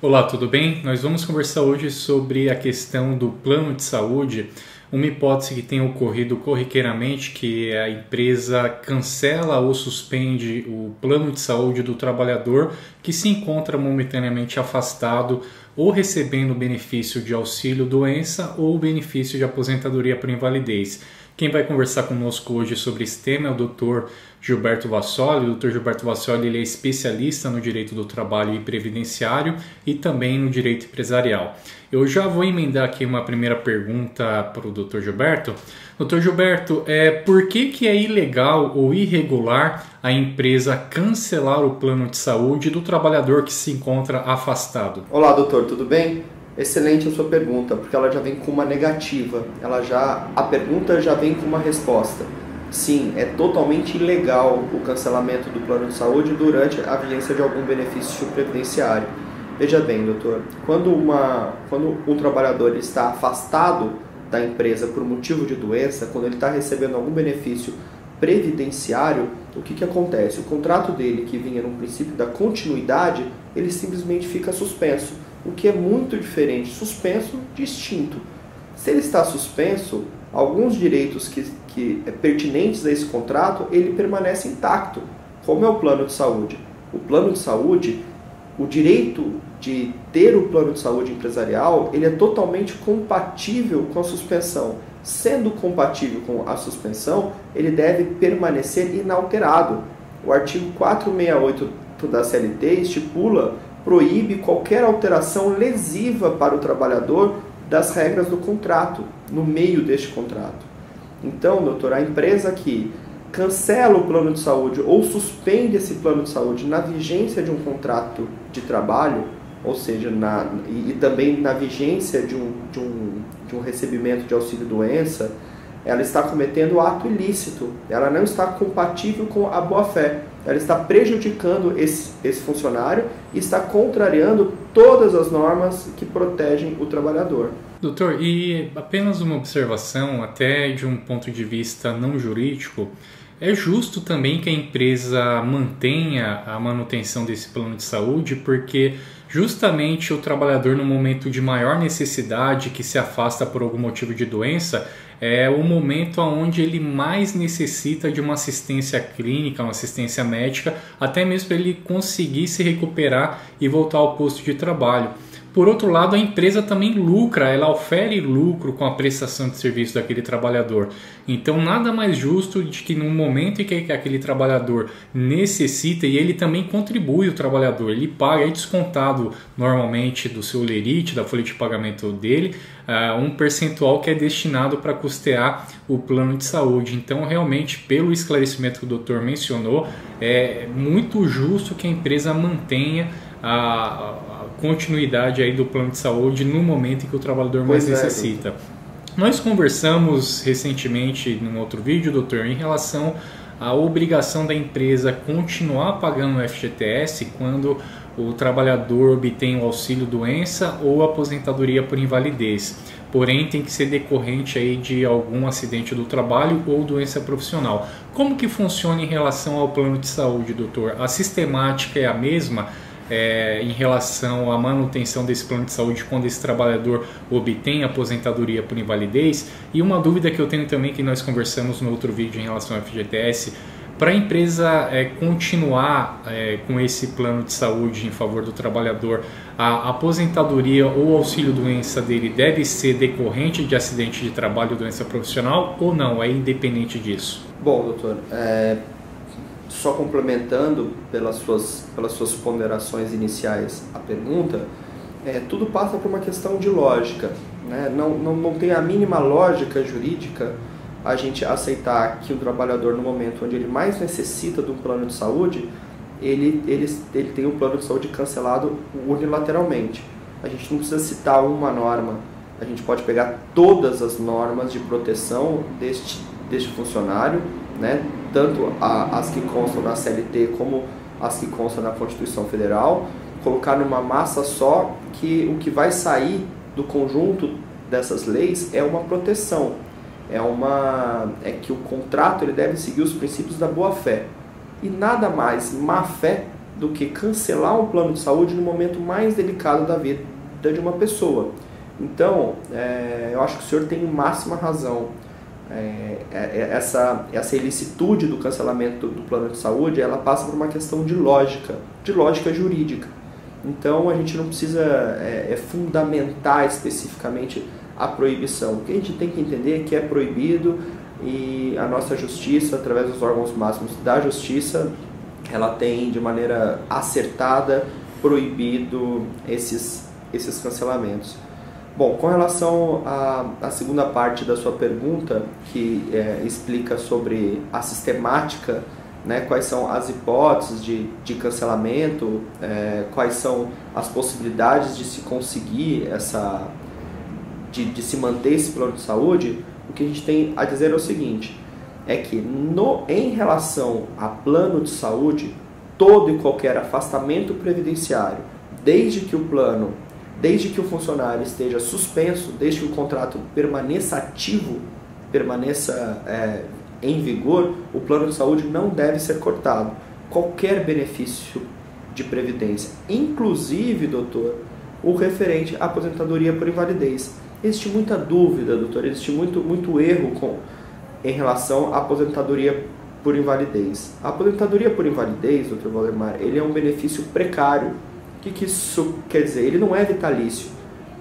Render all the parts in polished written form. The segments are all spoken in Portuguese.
Olá, tudo bem? Nós vamos conversar hoje sobre a questão do plano de saúde, uma hipótese que tem ocorrido corriqueiramente, que a empresa cancela ou suspende o plano de saúde do trabalhador que se encontra momentaneamente afastado ou recebendo benefício de auxílio-doença ou benefício de aposentadoria por invalidez. Quem vai conversar conosco hoje sobre esse tema é o Dr. Gilberto Vassoli. O Dr. Gilberto Vassoli ele é especialista no direito do trabalho e previdenciário e também no direito empresarial. Eu já vou emendar aqui uma primeira pergunta para o Dr. Gilberto. Dr. Gilberto, por que é ilegal ou irregular a empresa cancelar o plano de saúde do trabalhador que se encontra afastado? Olá, doutor, tudo bem? Excelente a sua pergunta, porque ela já vem com uma negativa. A pergunta já vem com uma resposta. Sim, é totalmente ilegal o cancelamento do plano de saúde durante a vigência de algum benefício previdenciário. Veja bem, doutor, quando um trabalhador está afastado da empresa por motivo de doença, quando ele está recebendo algum benefício previdenciário, o que acontece? O contrato dele, que vinha no princípio da continuidade, ele simplesmente fica suspenso. O que é muito diferente, suspenso de extinto. Se ele está suspenso, alguns direitos que pertinentes a esse contrato, ele permanece intacto, como é o plano de saúde. O plano de saúde, o direito de ter o plano de saúde empresarial, ele é totalmente compatível com a suspensão. Sendo compatível com a suspensão, ele deve permanecer inalterado. O artigo 468 da CLT proíbe qualquer alteração lesiva para o trabalhador das regras do contrato, no meio deste contrato. Então, doutor, a empresa que cancela o plano de saúde ou suspende esse plano de saúde na vigência de um contrato de trabalho, ou seja, e também na vigência de um recebimento de auxílio-doença, ela está cometendo ato ilícito, ela não está compatível com a boa-fé. Ela está prejudicando esse funcionário e está contrariando todas as normas que protegem o trabalhador. Doutor, e apenas uma observação, até de um ponto de vista não jurídico, é justo também que a empresa mantenha a manutenção desse plano de saúde, porque justamente o trabalhador no momento de maior necessidade, que se afasta por algum motivo de doença, é o momento onde ele mais necessita de uma assistência clínica, uma assistência médica, até mesmo para ele conseguir se recuperar e voltar ao posto de trabalho. Por outro lado, a empresa também lucra, ela ofere lucro com a prestação de serviço daquele trabalhador. Então, nada mais justo de que no momento em que aquele trabalhador necessita, e ele também contribui, o trabalhador, ele paga, é descontado normalmente do seu lerite, da folha de pagamento dele, um percentual que é destinado para custear o plano de saúde. Então, realmente, pelo esclarecimento que o doutor mencionou, é muito justo que a empresa mantenha a continuidade aí do plano de saúde no momento em que o trabalhador mais necessita. Nós conversamos recentemente num outro vídeo, doutor, em relação à obrigação da empresa continuar pagando o FGTS quando o trabalhador obtém o auxílio-doença ou aposentadoria por invalidez. Porém, tem que ser decorrente aí de algum acidente do trabalho ou doença profissional. Como que funciona em relação ao plano de saúde, doutor? A sistemática é a mesma? Em relação à manutenção desse plano de saúde quando esse trabalhador obtém aposentadoria por invalidez? E uma dúvida que eu tenho também, que nós conversamos no outro vídeo em relação ao FGTS, para a empresa continuar com esse plano de saúde em favor do trabalhador, a aposentadoria ou auxílio-doença dele deve ser decorrente de acidente de trabalho ou doença profissional ou não? É independente disso? Bom, doutor, só complementando pelas suas ponderações iniciais a pergunta, tudo passa por uma questão de lógica, né? Não tem a mínima lógica jurídica a gente aceitar que o trabalhador, no momento onde ele mais necessita de um plano de saúde, ele tem o plano de saúde cancelado unilateralmente. A gente não precisa citar uma norma, a gente pode pegar todas as normas de proteção deste funcionário, né? Tanto as que constam na CLT como as que constam na Constituição Federal, colocar numa massa só, que o que vai sair do conjunto dessas leis é uma proteção, é que o contrato ele deve seguir os princípios da boa-fé. E nada mais má-fé do que cancelar um plano de saúde no momento mais delicado da vida de uma pessoa. Então, eu acho que o senhor tem máxima razão. Essa ilicitude do cancelamento do plano de saúde, ela passa por uma questão de lógica jurídica. Então, a gente não precisa fundamentar especificamente a proibição. O que a gente tem que entender é que é proibido, e a nossa justiça, através dos órgãos máximos da justiça, ela tem de maneira acertada proibido esses cancelamentos. Bom, com relação à segunda parte da sua pergunta, que explica sobre a sistemática, né, quais são as hipóteses de cancelamento, quais são as possibilidades de se conseguir de se manter esse plano de saúde, o que a gente tem a dizer é o seguinte, é que em relação a plano de saúde, todo e qualquer afastamento previdenciário, desde que o funcionário esteja suspenso, desde que o contrato permaneça ativo, permaneça em vigor, o plano de saúde não deve ser cortado. Qualquer benefício de previdência, inclusive, doutor, o referente à aposentadoria por invalidez. Existe muita dúvida, doutor, existe muito erro em relação à aposentadoria por invalidez. A aposentadoria por invalidez, doutor Valdemar, ele é um benefício precário. O que isso quer dizer? Ele não é vitalício.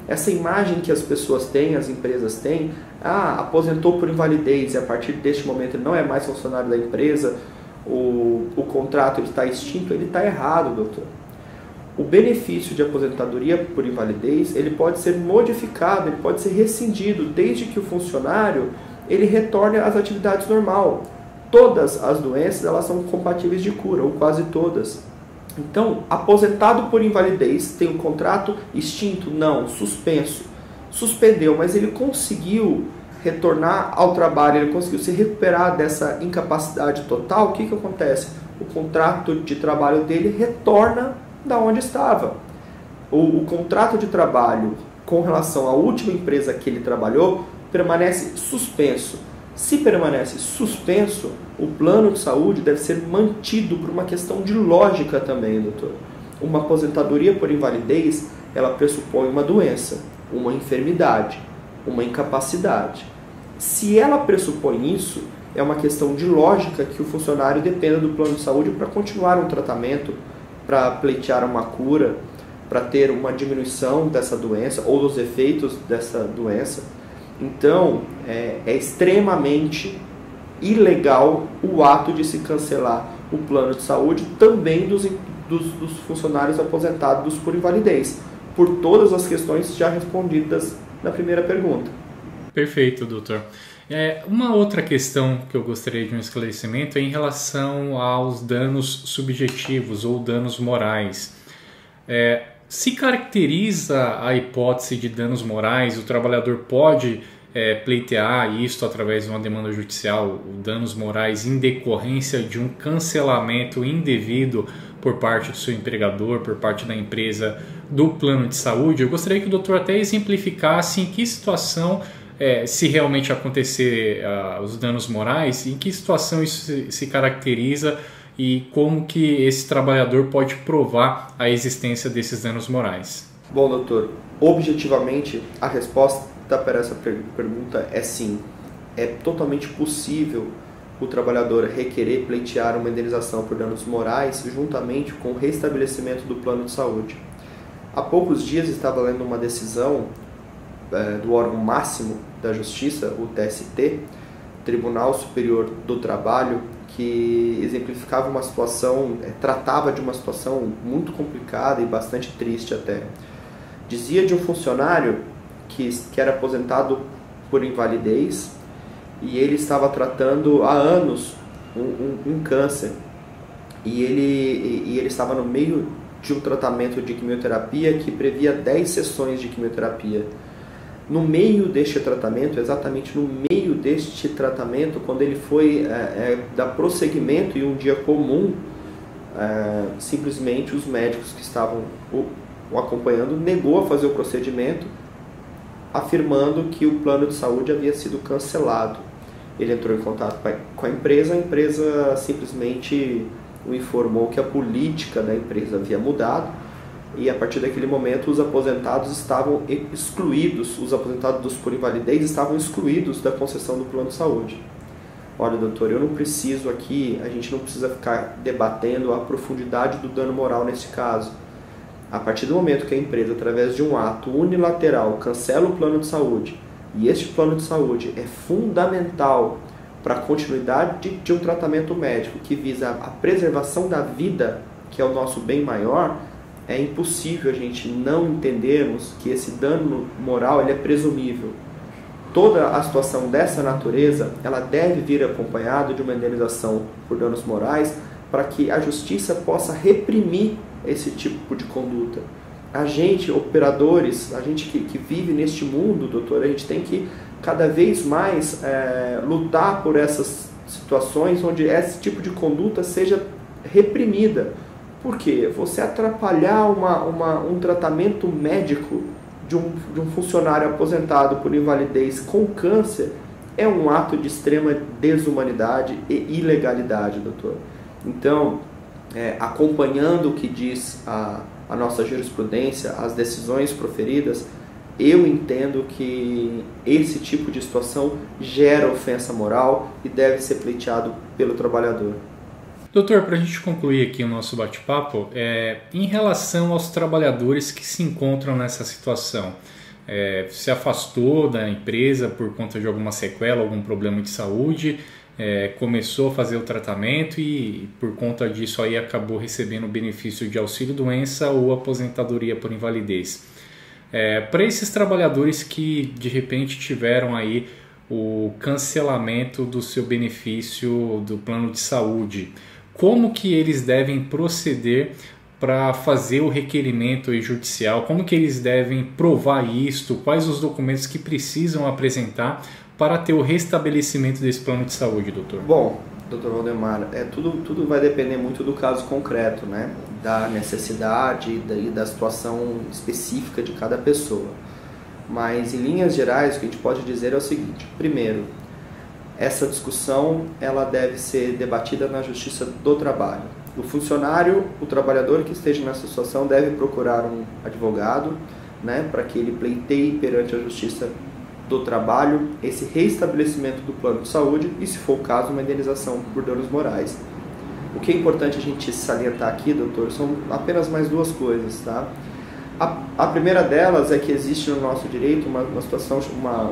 Essa imagem que as pessoas têm, as empresas têm, aposentou por invalidez e a partir deste momento ele não é mais funcionário da empresa, o contrato está extinto, ele está errado, doutor. O benefício de aposentadoria por invalidez, ele pode ser modificado, ele pode ser rescindido, desde que o funcionário ele retorne às atividades normais. Todas as doenças elas são compatíveis de cura, ou quase todas. Então, aposentado por invalidez, tem um contrato extinto? Não, suspenso. Suspendeu, mas ele conseguiu retornar ao trabalho, ele conseguiu se recuperar dessa incapacidade total. O que acontece? O contrato de trabalho dele retorna da onde estava. O contrato de trabalho com relação à última empresa que ele trabalhou permanece suspenso. Se permanece suspenso, o plano de saúde deve ser mantido por uma questão de lógica também, doutor. Uma aposentadoria por invalidez, ela pressupõe uma doença, uma enfermidade, uma incapacidade. Se ela pressupõe isso, é uma questão de lógica que o funcionário dependa do plano de saúde para continuar um tratamento, para pleitear uma cura, para ter uma diminuição dessa doença ou dos efeitos dessa doença. Então, é extremamente ilegal o ato de se cancelar o plano de saúde também dos funcionários aposentados por invalidez, por todas as questões já respondidas na primeira pergunta. Perfeito, doutor. Uma outra questão que eu gostaria de um esclarecimento é em relação aos danos subjetivos ou danos morais. Se caracteriza a hipótese de danos morais, o trabalhador pode pleitear isto através de uma demanda judicial, danos morais em decorrência de um cancelamento indevido por parte do seu empregador, por parte da empresa do plano de saúde. Eu gostaria que o doutor até exemplificasse em que situação, se realmente acontecer os danos morais, em que situação isso se caracteriza e como que esse trabalhador pode provar a existência desses danos morais. Bom, doutor, objetivamente a resposta para essa pergunta é sim. É totalmente possível o trabalhador requerer pleitear uma indenização por danos morais juntamente com o restabelecimento do plano de saúde. Há poucos dias estava lendo uma decisão do órgão máximo da Justiça, o TST, Tribunal Superior do Trabalho, que exemplificava uma situação, tratava de uma situação muito complicada e bastante triste até. Dizia de um funcionário que era aposentado por invalidez e ele estava tratando há anos um câncer e ele estava no meio de um tratamento de quimioterapia que previa 10 sessões de quimioterapia. No meio deste tratamento, exatamente no meio deste tratamento, quando ele foi dar prosseguimento em um dia comum, simplesmente os médicos que estavam o acompanhando negou a fazer o procedimento, afirmando que o plano de saúde havia sido cancelado. Ele entrou em contato com a empresa simplesmente o informou que a política da empresa havia mudado e a partir daquele momento os aposentados estavam excluídos, os aposentados por invalidez estavam excluídos da concessão do plano de saúde. Olha, doutor, eu não preciso aqui, a gente não precisa ficar debatendo a profundidade do dano moral nesse caso. A partir do momento que a empresa, através de um ato unilateral, cancela o plano de saúde, e este plano de saúde é fundamental para a continuidade de um tratamento médico que visa a preservação da vida, que é o nosso bem maior, é impossível a gente não entendermos que esse dano moral ele é presumível. Toda a situação dessa natureza, ela deve vir acompanhada de uma indenização por danos morais para que a justiça possa reprimir esse tipo de conduta. A gente, operadores, a gente que vive neste mundo, doutor, a gente tem que cada vez mais lutar por essas situações onde esse tipo de conduta seja reprimida. Por quê? Você atrapalhar um tratamento médico de um funcionário aposentado por invalidez com câncer é um ato de extrema desumanidade e ilegalidade, doutor. Então, acompanhando o que diz a nossa jurisprudência, as decisões proferidas, eu entendo que esse tipo de situação gera ofensa moral e deve ser pleiteado pelo trabalhador. Doutor, para a gente concluir aqui o nosso bate-papo, em relação aos trabalhadores que se encontram nessa situação, se afastou da empresa por conta de alguma sequela, algum problema de saúde, começou a fazer o tratamento e por conta disso aí acabou recebendo o benefício de auxílio-doença ou aposentadoria por invalidez. Para esses trabalhadores que de repente tiveram aí o cancelamento do seu benefício do plano de saúde, como que eles devem proceder para fazer o requerimento judicial? Como que eles devem provar isto? Quais os documentos que precisam apresentar para ter o restabelecimento desse plano de saúde, doutor? Bom, doutor Valdemar, tudo vai depender muito do caso concreto, né? Da necessidade e da situação específica de cada pessoa. Mas, em linhas gerais, o que a gente pode dizer é o seguinte. Primeiro, essa discussão ela deve ser debatida na Justiça do Trabalho. O funcionário, o trabalhador que esteja nessa situação deve procurar um advogado, né, para que ele pleiteie perante a Justiça do Trabalho esse reestabelecimento do plano de saúde e, se for o caso, uma indenização por danos morais. O que é importante a gente salientar aqui, doutor, são apenas mais duas coisas, tá? A primeira delas é que existe no nosso direito uma situação,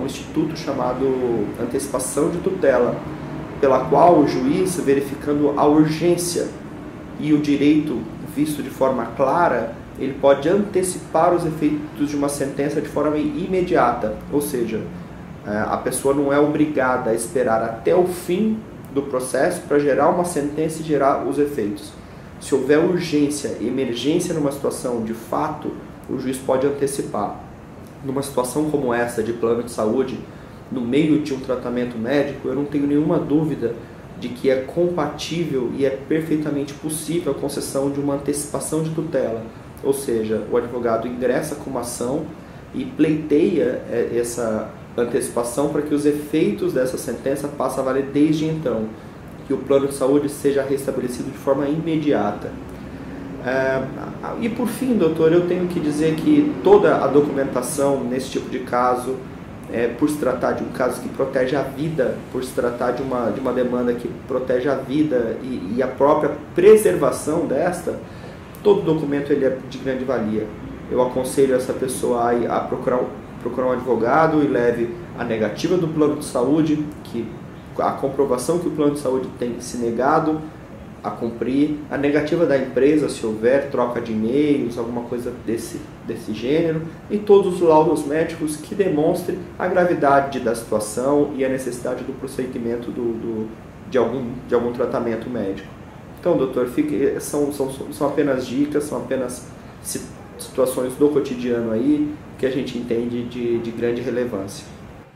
um instituto chamado antecipação de tutela, pela qual o juiz, verificando a urgência e o direito visto de forma clara, ele pode antecipar os efeitos de uma sentença de forma imediata, ou seja, a pessoa não é obrigada a esperar até o fim do processo para gerar uma sentença e gerar os efeitos. Se houver urgência, emergência numa situação de fato, o juiz pode antecipar. Numa situação como essa de plano de saúde, no meio de um tratamento médico, eu não tenho nenhuma dúvida de que é compatível e é perfeitamente possível a concessão de uma antecipação de tutela. Ou seja, o advogado ingressa com uma ação e pleiteia essa antecipação para que os efeitos dessa sentença passem a valer desde então, que o plano de saúde seja restabelecido de forma imediata. E por fim, doutor, eu tenho que dizer que toda a documentação nesse tipo de caso, por se tratar de um caso que protege a vida, por se tratar de uma demanda que protege a vida e a própria preservação desta, todo documento ele é de grande valia. Eu aconselho essa pessoa a procurar um advogado e leve a negativa do plano de saúde, a comprovação que o plano de saúde tem se negado a cumprir, a negativa da empresa, se houver troca de e-mails, alguma coisa desse gênero, e todos os laudos médicos que demonstrem a gravidade da situação e a necessidade do prosseguimento de algum tratamento médico. Então, doutor, são apenas dicas, são apenas situações do cotidiano aí que a gente entende de grande relevância.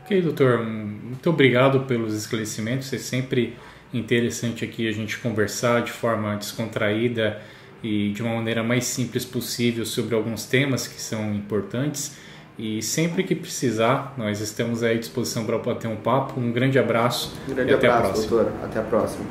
Ok, doutor, muito obrigado pelos esclarecimentos. É sempre interessante aqui a gente conversar de forma descontraída e de uma maneira mais simples possível sobre alguns temas que são importantes. E sempre que precisar, nós estamos aí à disposição para bater um papo. Um grande abraço e até a próxima. Doutor. Até a próxima.